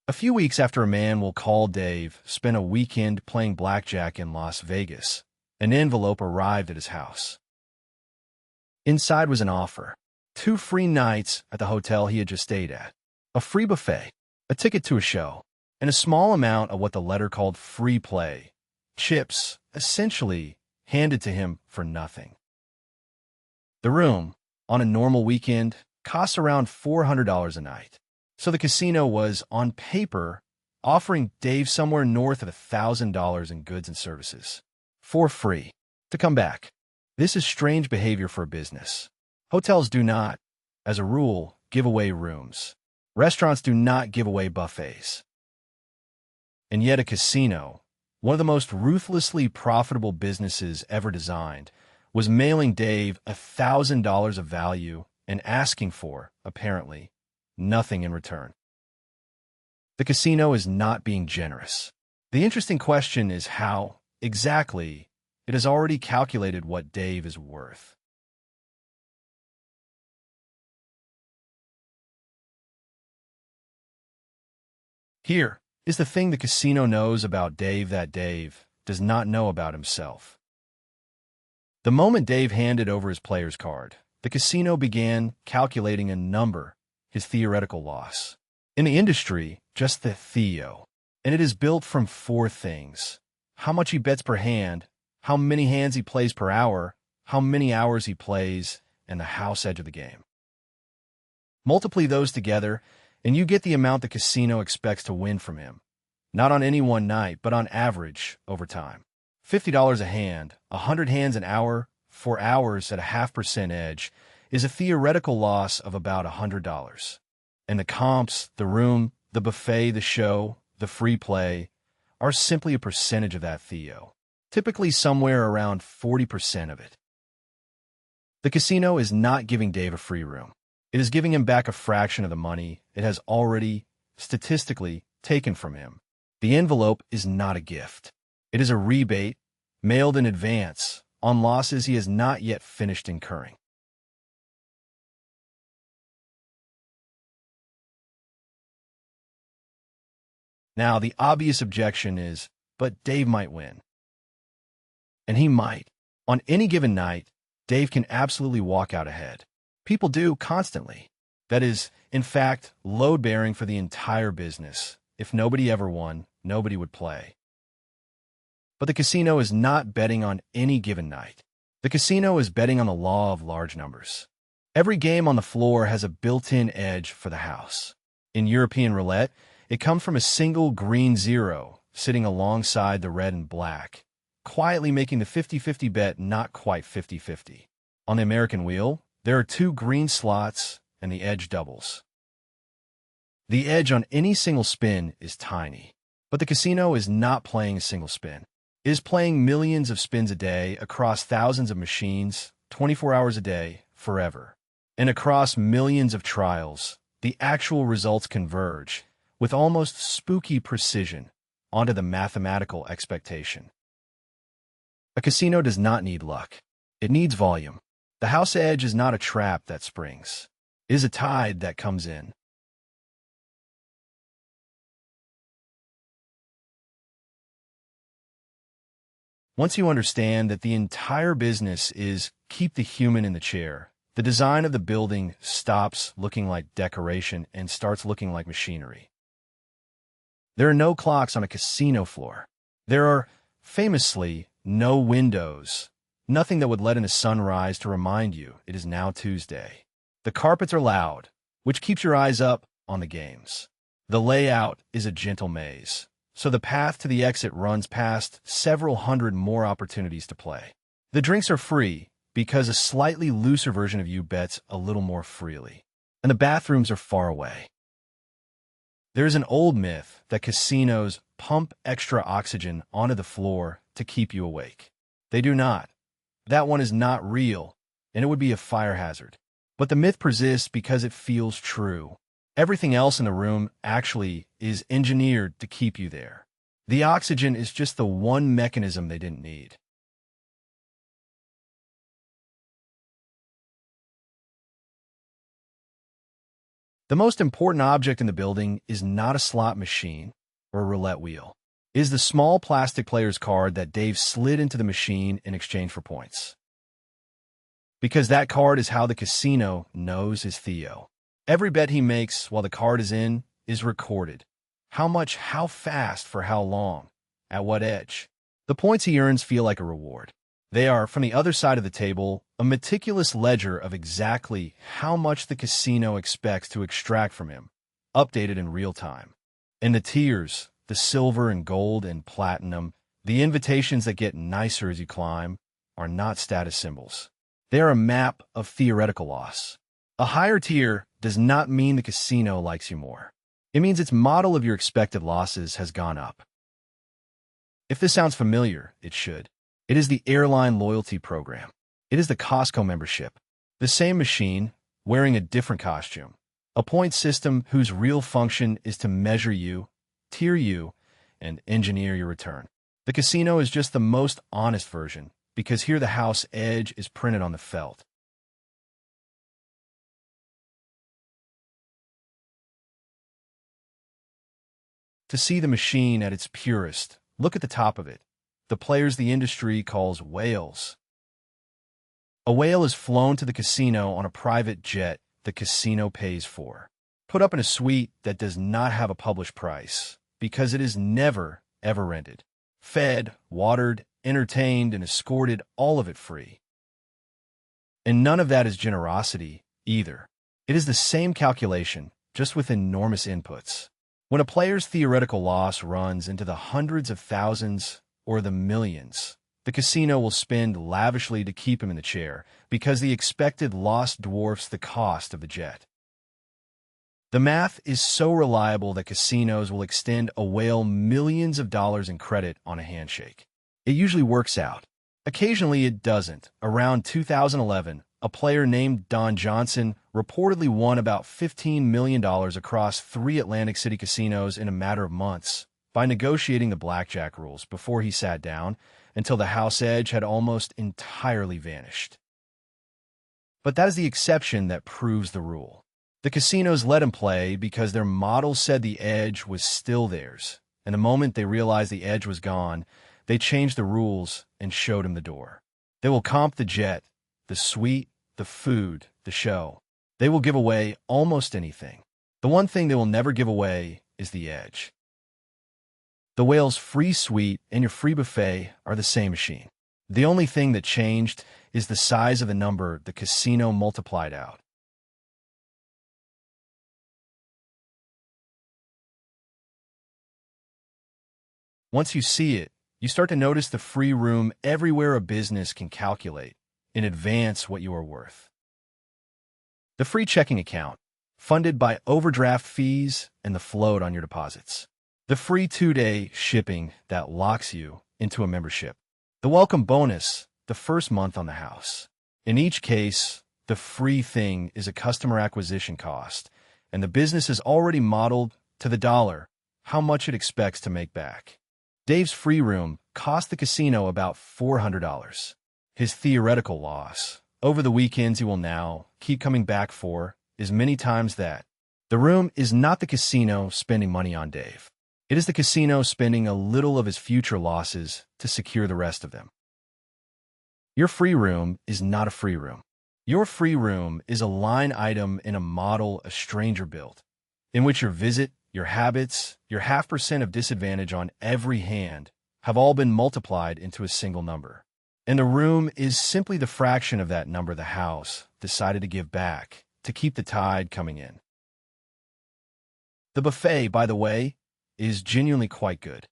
A few weeks after a man we'll call Dave spent a weekend playing blackjack in Las Vegas, an envelope arrived at his house. Inside was an offer: 2 free nights at the hotel he had just stayed at, a free buffet, a ticket to a show, and a small amount of what the letter called free play, chips, essentially handed to him for nothing. The room, on a normal weekend, costs around $400 a night. So the casino was, on paper, offering Dave somewhere north of $1,000 in goods and services, for free, to come back. This is strange behavior for a business. Hotels do not, as a rule, give away rooms. Restaurants do not give away buffets. And yet a casino, one of the most ruthlessly profitable businesses ever designed, was mailing Dave $1,000 of value and asking for, apparently, nothing in return. The casino is not being generous. The interesting question is how, exactly, it has already calculated what Dave is worth. Here is the thing the casino knows about Dave that Dave does not know about himself. The moment Dave handed over his player's card, the casino began calculating a number, his theoretical loss. In the industry, just the theo, and it is built from 4 things: how much he bets per hand, how many hands he plays per hour, how many hours he plays, and the house edge of the game. Multiply those together, and you get the amount the casino expects to win from him, not on any one night, but on average over time. $50 a hand, 100 hands an hour, 4 hours at a 0.5% edge, is a theoretical loss of about $100. And the comps, the room, the buffet, the show, the free play, are simply a percentage of that theo, typically somewhere around 40% of it. The casino is not giving Dave a free room. It is giving him back a fraction of the money it has already, statistically, taken from him. The envelope is not a gift. It is a rebate, mailed in advance, on losses he has not yet finished incurring. Now, the obvious objection is, but Dave might win. And he might. On any given night, Dave can absolutely walk out ahead. People do constantly. That is, in fact, load-bearing for the entire business. If nobody ever won, nobody would play. But the casino is not betting on any given night. The casino is betting on the law of large numbers. Every game on the floor has a built-in edge for the house. In European roulette, it comes from a single green 0 sitting alongside the red and black, quietly making the 50-50 bet not quite 50-50. On the American wheel, there are 2 green slots and the edge doubles. The edge on any single spin is tiny, but the casino is not playing a single spin. It is playing millions of spins a day across thousands of machines, 24 hours a day, forever. And across millions of trials, the actual results converge, with almost spooky precision, onto the mathematical expectation. A casino does not need luck. It needs volume. The house edge is not a trap that springs. It is a tide that comes in. Once you understand that the entire business is keep the human in the chair, the design of the building stops looking like decoration and starts looking like machinery. There are no clocks on a casino floor. There are, famously, no windows, nothing that would let in a sunrise to remind you it is now Tuesday. The carpets are loud, which keeps your eyes up on the games. The layout is a gentle maze, so the path to the exit runs past several hundred more opportunities to play. The drinks are free because a slightly looser version of you bets a little more freely. And the bathrooms are far away. There is an old myth that casinos pump extra oxygen onto the floor to keep you awake. They do not. That one is not real, and it would be a fire hazard. But the myth persists because it feels true. Everything else in the room actually is engineered to keep you there. The oxygen is just the one mechanism they didn't need. The most important object in the building is not a slot machine or a roulette wheel. It is the small plastic player's card that Dave slid into the machine in exchange for points. Because that card is how the casino knows his Theo. Every bet he makes while the card is in is recorded. How much, how fast, for how long, at what edge. The points he earns feel like a reward. They are, from the other side of the table, a meticulous ledger of exactly how much the casino expects to extract from him, updated in real time. And the tiers, the silver and gold and platinum, the invitations that get nicer as you climb, are not status symbols. They are a map of theoretical loss. A higher tier does not mean the casino likes you more. It means its model of your expected losses has gone up. If this sounds familiar, it should. It is the airline loyalty program. It is the Costco membership. The same machine, wearing a different costume. A point system whose real function is to measure you, tier you, and engineer your return. The casino is just the most honest version, because here the house edge is printed on the felt. To see the machine at its purest, look at the top of it. The players the industry calls whales. A whale is flown to the casino on a private jet the casino pays for, put up in a suite that does not have a published price, because it is never, ever rented. Fed, watered, entertained, and escorted, all of it free. And none of that is generosity, either. It is the same calculation, just with enormous inputs. When a player's theoretical loss runs into the hundreds of thousands or the millions, the casino will spend lavishly to keep him in the chair because the expected loss dwarfs the cost of the jet. The math is so reliable that casinos will extend a whale millions of dollars in credit on a handshake. It usually works out. Occasionally it doesn't. Around 2011, a player named Don Johnson reportedly won about $15 million across 3 Atlantic City casinos in a matter of months by negotiating the blackjack rules before he sat down until the house edge had almost entirely vanished. But that is the exception that proves the rule. The casinos let him play because their model said the edge was still theirs, and the moment they realized the edge was gone, they changed the rules and showed him the door. They will comp the jet, the suite, the food, the show. They will give away almost anything. The one thing they will never give away is the edge. The whale's free suite and your free buffet are the same machine. The only thing that changed is the size of the number the casino multiplied out. Once you see it, you start to notice the free room everywhere a business can calculate in advance what you are worth. The free checking account, funded by overdraft fees and the float on your deposits. The free 2-day shipping that locks you into a membership. The welcome bonus, the first month on the house. In each case, the free thing is a customer acquisition cost, and the business is already modeled to the dollar how much it expects to make back. Dave's free room cost the casino about $400. His theoretical loss, over the weekends he will now keep coming back for, is many times that. The room is not the casino spending money on Dave. It is the casino spending a little of his future losses to secure the rest of them. Your free room is not a free room. Your free room is a line item in a model a stranger built, in which your visit, your habits, your 0.5% of disadvantage on every hand have all been multiplied into a single number. And the room is simply the fraction of that number the house decided to give back to keep the tide coming in. The buffet, by the way, is genuinely quite good.